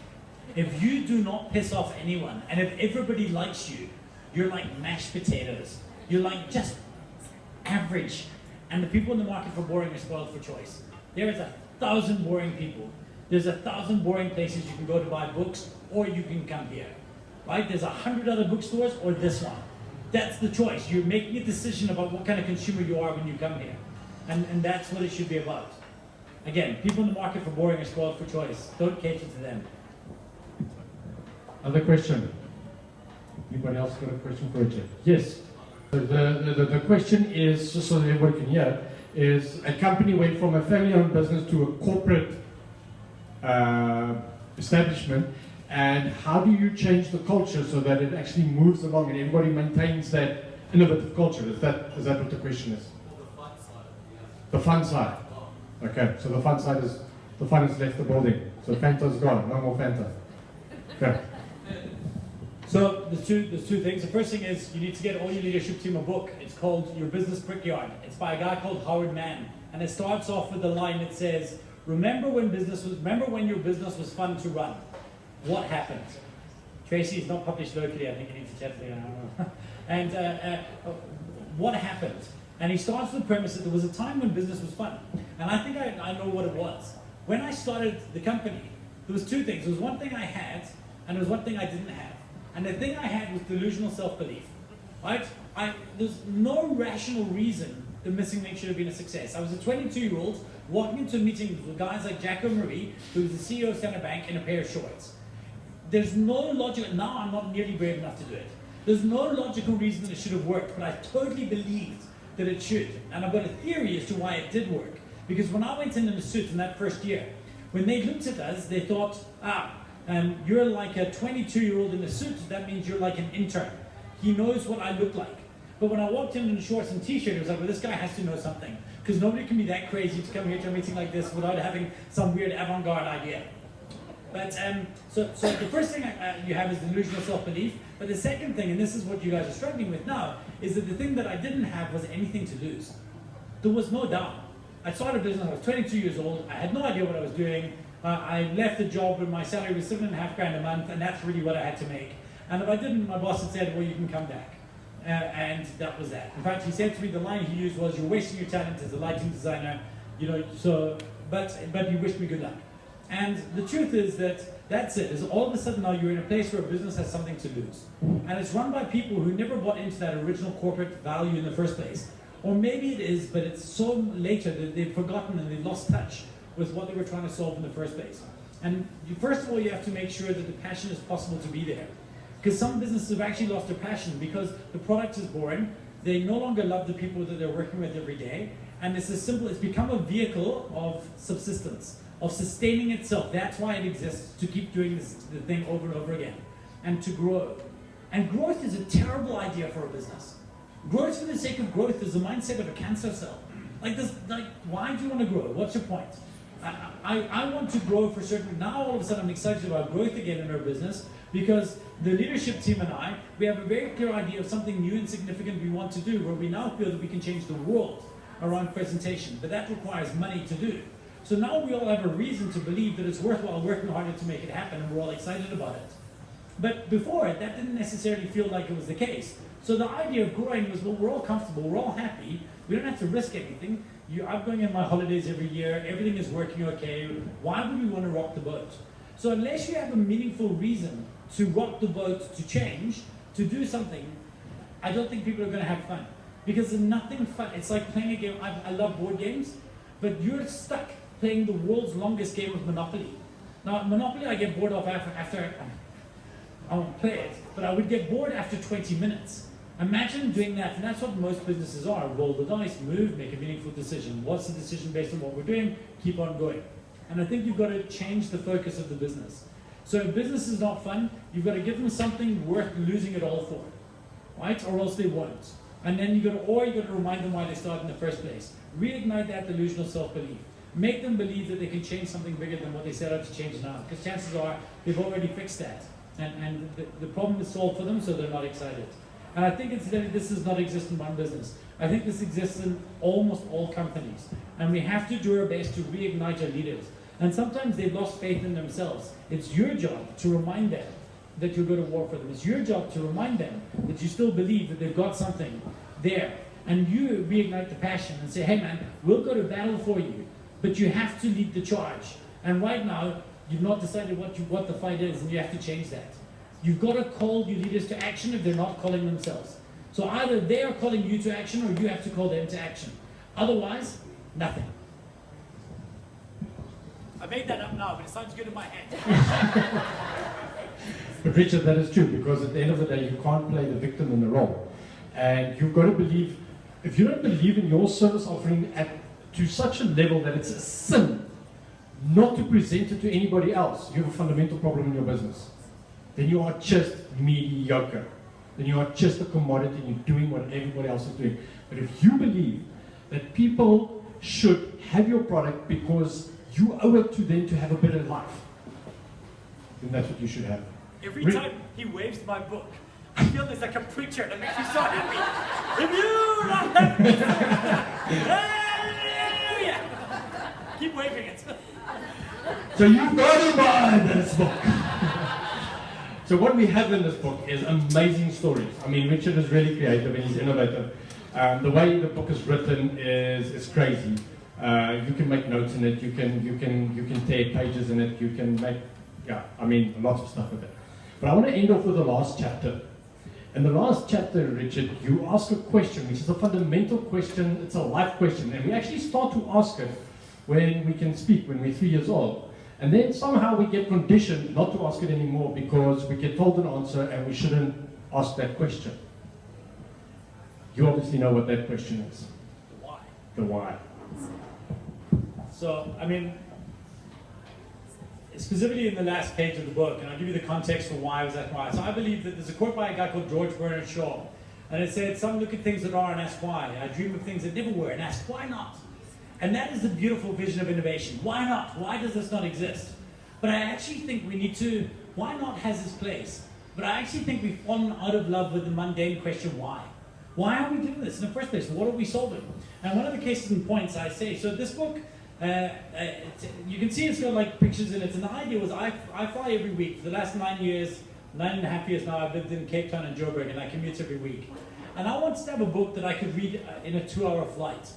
If you do not piss off anyone, and if everybody likes you, you're like mashed potatoes. You're like just average. And the people in the market for boring are spoiled for choice. There is 1,000 boring people. There's 1,000 boring places you can go to buy books, or you can come here. Right? There's 100 other bookstores, or this one. That's the choice. You're making a decision about what kind of consumer you are when you come here. And that's what it should be about. Again, people in the market for boring are spoiled for choice. Don't cater to them. Other question? Anybody else got a question for Richard? Yes. The question is, just so that everybody can hear, is a company went from a family-owned business to a corporate establishment, and how do you change the culture so that it actually moves along and everybody maintains that innovative culture? Is that what the question is? The fun side. Okay, so the fun side is, the fun has left the building. So Fanta's gone, no more Fanta. Okay. So there's two things. The first thing is you need to get all your leadership team a book. It's called Your Business Brickyard. It's by a guy called Howard Mann. And it starts off with the line that says, remember when your business was fun to run. What happened? Tracy, it's not published locally, I think you need to chat to me, I don't know. And what happened? And he starts with the premise that there was a time when business was fun. And I think I know what it was. When I started the company, there was two things. There was one thing I had, and there was one thing I didn't have. And the thing I had was delusional self-belief. Right? There's no rational reason the Missing Link should have been a success. I was a 22-year-old walking into meetings with guys like Jacko Marie, who was the CEO of Standard Bank, in a pair of shorts. There's no logic. Now I'm not nearly brave enough to do it. There's no logical reason that it should have worked, but I totally believed that it should. And I've got a theory as to why it did work. Because when I went in a suit in that first year, when they looked at us, they thought, you're like a 22-year-old in a suit, that means you're like an intern. He knows what I look like. But when I walked in shorts and t-shirt, it was like, well, this guy has to know something. Because nobody can be that crazy to come here to a meeting like this without having some weird avant-garde idea. But so the first thing you have is delusional self-belief. But the second thing, and this is what you guys are struggling with now, is that the thing that I didn't have was anything to lose. There was no down. I started a business, I was 22 years old, I had no idea what I was doing. I left the job when my salary was $7,500 a month, and that's really what I had to make. And if I didn't, my boss had said, well, you can come back. And that was that. In fact, he said to me, the line he used was, you're wasting your talent as a lighting designer, but you wished me good luck. And the truth is that that's it, is all of a sudden now you're in a place where a business has something to lose. And it's run by people who never bought into that original corporate value in the first place. Or maybe it is, but it's so later that they've forgotten and they've lost touch with what they were trying to solve in the first place. And first of all, you have to make sure that the passion is possible to be there. Because some businesses have actually lost their passion because the product is boring, they no longer love the people that they're working with every day, and it's become a vehicle of subsistence, of sustaining itself. That's why it exists, to keep doing the thing over and over again. and to grow. And growth is a terrible idea for a business. Growth for the sake of growth is the mindset of a cancer cell. Like this, why do you want to grow? What's your point? I want to grow for certain. Now all of a sudden I'm excited about growth again in our business because the leadership team and I, we have a very clear idea of something new and significant we want to do, where we now feel that we can change the world around presentation, but that requires money to do. So now we all have a reason to believe that it's worthwhile working harder to make it happen, and we're all excited about it. But before it, that didn't necessarily feel like it was the case. So the idea of growing was, well, we're all comfortable, we're all happy, we don't have to risk anything. I'm going on my holidays every year, everything is working okay, why would we want to rock the boat? So unless you have a meaningful reason to rock the boat, to change, to do something, I don't think people are going to have fun. Because there's nothing fun. It's like playing a game. I love board games, but you're stuck playing the world's longest game of Monopoly. Now, Monopoly I get bored of after I won't play it, but I would get bored after 20 minutes. Imagine doing that, and that's what most businesses are. Roll the dice, move, make a meaningful decision. What's the decision based on what we're doing? Keep on going. And I think you've got to change the focus of the business. So if business is not fun, you've got to give them something worth losing it all for, right? Or else they won't. And then you got to remind them why they started in the first place. Reignite that delusional self-belief. Make them believe that they can change something bigger than what they set out to change now. Because chances are they've already fixed that. And the problem is solved for them, so they're not excited. And I think incidentally, this does not exist in one business. I think this exists in almost all companies. And we have to do our best to reignite our leaders. And sometimes they've lost faith in themselves. It's your job to remind them that you'll go to war for them. It's your job to remind them that you still believe that they've got something there. And you reignite the passion and say, hey man, we'll go to battle for you, but you have to lead the charge. And right now, you've not decided what the fight is, and you have to change that. You've got to call your leaders to action if they're not calling themselves. So either they are calling you to action, or you have to call them to action. Otherwise, nothing. I made that up now, but it sounds good in my head. But Richard, that is true, because at the end of the day, you can't play the victim in the role. And you've got to believe, if you don't believe in your service offering to such a level that it's a sin not to present it to anybody else, you have a fundamental problem in your business. Then you are just mediocre. Then you are just a commodity and you're doing what everybody else is doing. But if you believe that people should have your product because you owe it to them to have a better life, then that's what you should have. Every time he waves my book, I feel there's like a preacher that makes me so happy. If you not happy, hallelujah! Keep waving it. So you've got to buy this book. So what we have in this book is amazing stories. I mean, Richard is really creative and he's innovative. The way the book is written is crazy. You can make notes in it. You can tear pages in it. You can make, lots of stuff with it. But I want to end off with the last chapter. In the last chapter, Richard, you ask a question, which is a fundamental question. It's a life question, and we actually start to ask it when we can speak, when we're 3 years old. And then somehow we get conditioned not to ask it anymore because we get told an answer and we shouldn't ask that question. You obviously know what that question is. The why. The why. So, I mean, specifically in the last page of the book, and I'll give you the context for why I was at why. So I believe that there's a quote by a guy called George Bernard Shaw, and it said, some look at things that are and ask why. I dream of things that never were and ask why not. And that is the beautiful vision of innovation. Why not? Why does this not exist? But I actually think we need to, why not has its place? But I actually think we've fallen out of love with the mundane question, why? Why are we doing this in the first place? What are we solving? And one of the cases and points I say, so this book, you can see it's got like pictures in it, and the idea was I fly every week. For the last 9 years, 9.5 years now, I've lived in Cape Town and Joburg, and I commute every week. And I wanted to have a book that I could read in a 2-hour flight.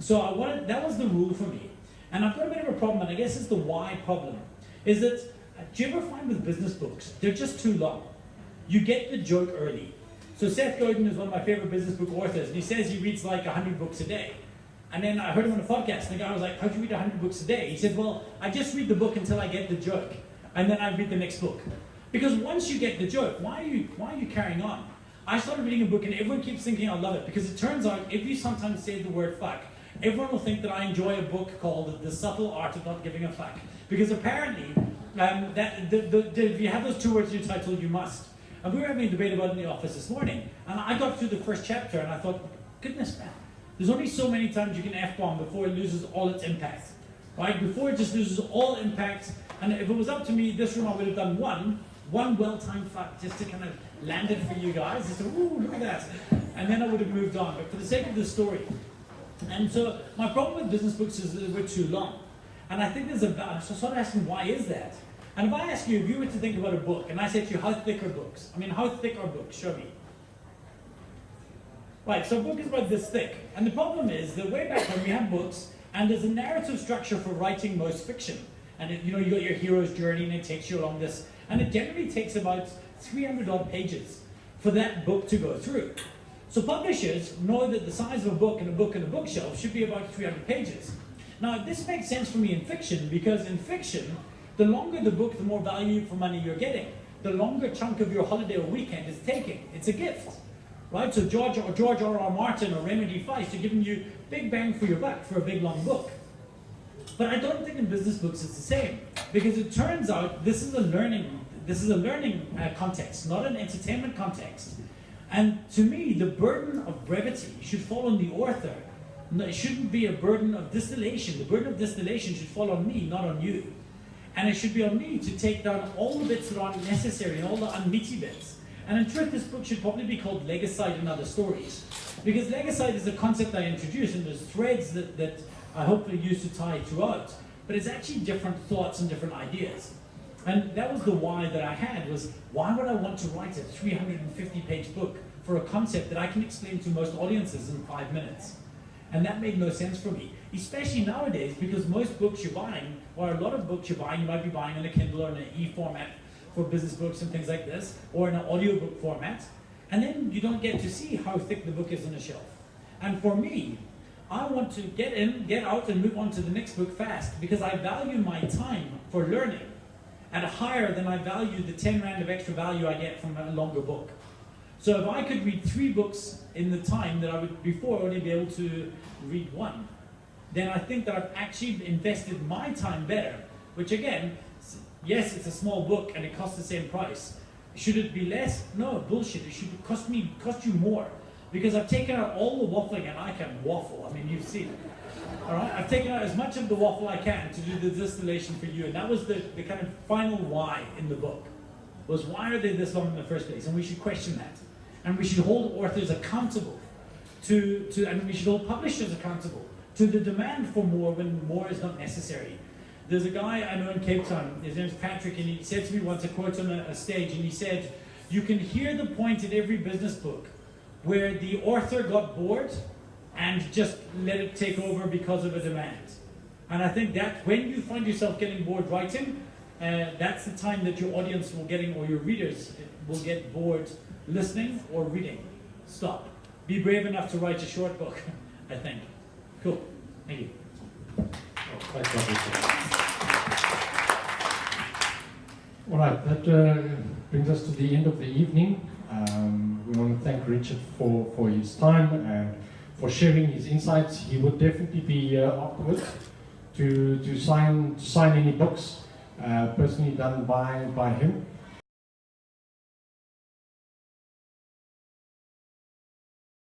So that was the rule for me. And I've got a bit of a problem, and I guess it's the why problem, is that, do you ever find with business books, they're just too long. You get the joke early. So Seth Godin is one of my favorite business book authors, and he says he reads like 100 books a day. And then I heard him on a podcast, and the guy was like, how do you read 100 books a day? He said, well, I just read the book until I get the joke, and then I read the next book. Because once you get the joke, why are you carrying on? I started reading a book, and everyone keeps thinking I love it, because it turns out, if you sometimes say the word fuck, everyone will think that I enjoy a book called The Subtle Art of Not Giving a Fuck. Because apparently, if you have those two words in your title, you must. And we were having a debate about it in the office this morning, and I got through the first chapter, and I thought, goodness, man, there's only so many times you can F-bomb before it loses all its impact, right? Before it just loses all impact, and if it was up to me, this room I would have done one well-timed fuck, just to kind of land it for you guys, just to, ooh, look at that, and then I would have moved on, but for the sake of the story. And so, my problem with business books is that we're too long. And I think so I started asking, why is that? And if I ask you, if you were to think about a book, and I say to you, how thick are books? I mean, how thick are books? Show me. Right, so a book is about this thick. And the problem is that way back when we had books, and there's a narrative structure for writing most fiction. And you got your hero's journey, and it takes you along this. And it generally takes about 300 odd pages for that book to go through. So publishers know that the size of a book in a bookshelf should be about 300 pages. Now, this makes sense for me in fiction, because in fiction, the longer the book, the more value for money you're getting. The longer chunk of your holiday or weekend is taking. It's a gift, right? So George R.R. Martin or Raymond E. Feist are giving you big bang for your buck for a big, long book. But I don't think in business books it's the same, because it turns out this is a learning context, not an entertainment context. And to me, the burden of brevity should fall on the author. No, it shouldn't be a burden of distillation. The burden of distillation should fall on me, not on you. And it should be on me to take down all the bits that aren't necessary and all the unmeaty bits. And in truth, this book should probably be called Legicide and Other Stories. Because Legicide is a concept I introduced, and there's threads that I hopefully use to tie it throughout. But it's actually different thoughts and different ideas. And that was the why that I had, was why would I want to write a 350-page book for a concept that I can explain to most audiences in 5 minutes? And that made no sense for me, especially nowadays, because most books you're buying, or a lot of books you're buying, you might be buying in a Kindle or in an e-format for business books and things like this, or in an audiobook format, and then you don't get to see how thick the book is on a shelf. And for me, I want to get in, get out, and move on to the next book fast, because I value my time for learning at higher than I value the 10 Rand of extra value I get from a longer book. So if I could read 3 books in the time that I would before only be able to read 1, then I think that I've actually invested my time better, which again, yes, it's a small book and it costs the same price. Should it be less? No, bullshit. It should cost you more, because I've taken out all the waffling, and I can waffle. I mean, you've seen it. All right, I've taken out as much of the waffle I can to do the distillation for you, and that was the kind of final why in the book, was why are they this long in the first place? And we should question that. And we should hold authors accountable and we should hold publishers accountable to the demand for more when more is not necessary. There's a guy I know in Cape Town, his name's Patrick, and he said to me once, a quote on a stage, and he said, you can hear the point in every business book where the author got bored and just let it take over because of a demand. And I think that when you find yourself getting bored writing, that's the time that your audience will getting, or your readers will get bored listening or reading. Stop. Be brave enough to write a short book, I think. Cool. Thank you. All right, that brings us to the end of the evening. We want to thank Richard for his time and for sharing his insights. He would definitely be here afterwards to sign any books personally done by him.